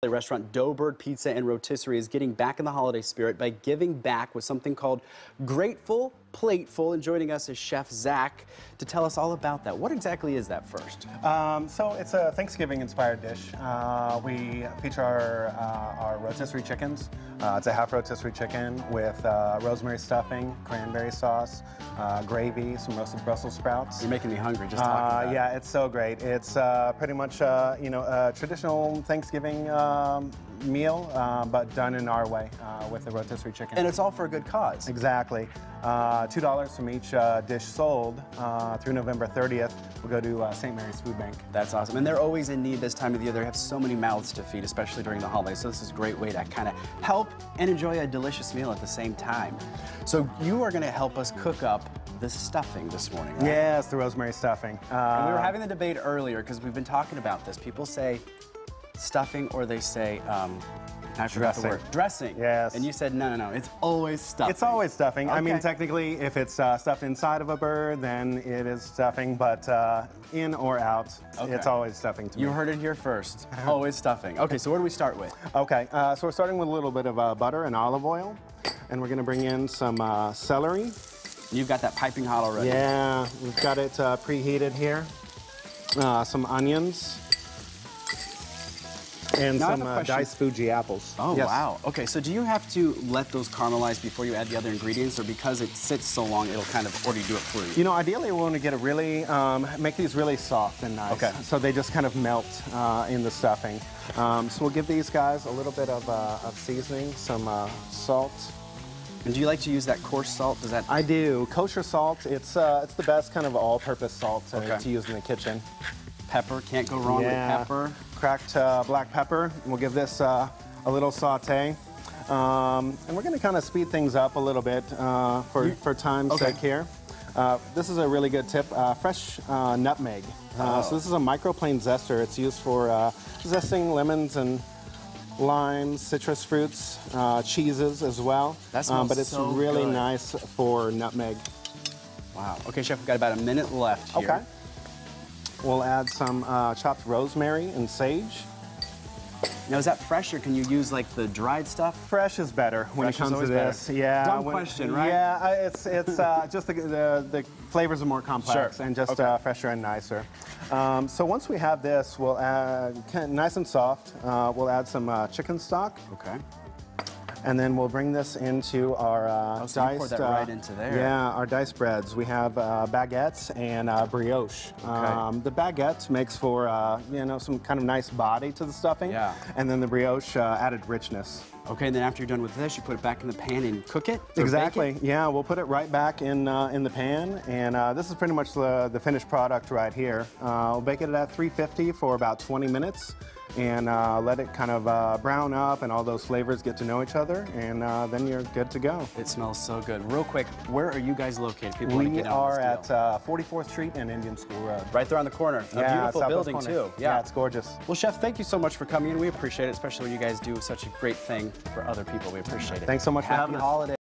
Restaurant Doughbird Pizza and Rotisserie is getting back in the holiday spirit by giving back with something called Grateful Plateful. And joining us is Chef Zach to tell us all about that. What exactly is that first? So it's a Thanksgiving-inspired dish. We feature our rotisserie chickens. It's a half rotisserie chicken with rosemary stuffing, cranberry sauce, gravy, some roasted Brussels sprouts. You're making me hungry just talking about it. Yeah, it's so great. It's pretty much a traditional Thanksgiving meal, but done in our way with the rotisserie chicken. And it's all for a good cause. Exactly. $2 from each dish sold through November 30th. We'll go to St. Mary's Food Bank. That's awesome. And they're always in need this time of the year. They have so many mouths to feed, especially during the holidays. So this is a great way to kind of help and enjoy a delicious meal at the same time. So you are going to help us cook up the stuffing this morning, right? Yes, the rosemary stuffing. And we were having the debate earlier because we've been talking about this. People say stuffing or they say I forgot the word. Dressing. Yes. And you said, no, it's always stuffing. It's always stuffing. Okay. I mean, technically, if it's stuffed inside of a bird, then it is stuffing, but in or out, it's always stuffing to me. You heard it here first. Always stuffing. Okay, so where do we start with? Okay, so we're starting with a little bit of butter and olive oil, and we're gonna bring in some celery. You've got that piping hot already. Yeah, we've got it preheated here. Some onions. And some diced Fuji apples. Oh, yes. Wow. Okay, so do you have to let those caramelize before you add the other ingredients, or because it sits so long, it'll kind of, or do you do it for you? You know, ideally we want to get it really, make these really soft and nice. Okay. So they just kind of melt in the stuffing. So we'll give these guys a little bit of seasoning, some salt. And do you like to use that coarse salt? Does that? I do. Kosher salt, it's the best kind of all-purpose salt to use in the kitchen. Pepper, can't go wrong with pepper. Cracked black pepper, and we'll give this a little saute. And we're gonna kind of speed things up a little bit for time's sake here. This is a really good tip, fresh nutmeg. So this is a microplane zester. It's used for zesting lemons and limes, citrus fruits, cheeses as well. That smells but it's so really good. nice for nutmeg. Wow. Okay, Chef, we've got about a minute left here. Okay. We'll add some chopped rosemary and sage. Now, is that fresh, or can you use like the dried stuff? Fresh is better when it comes to this. Better. Yeah. Dumb question, right? Yeah, it's just the flavors are more complex and just fresher and nicer. So once we have this, we'll add nice and soft. We'll add some chicken stock. Okay. And then we'll bring this into our so you pour that right into there. Yeah, our diced breads. We have baguettes and brioche. The baguette makes for some kind of nice body to the stuffing. Yeah. And then the brioche added richness. Okay, and then after you're done with this, you put it back in the pan and cook it? Exactly. Yeah, we'll put it right back in the pan, and this is pretty much the finished product right here. We'll bake it at 350 for about 20 minutes. And let it kind of brown up and all those flavors get to know each other, and then you're good to go. It smells so good. Real quick, where are you guys located? We are at 44th Street and Indian School Road. Right there on the corner. A beautiful building, too. Yeah, it's gorgeous. Well, Chef, thank you so much for coming in. We appreciate it, especially when you guys do such a great thing for other people. We appreciate it. Thanks so much for having us. Happy holidays.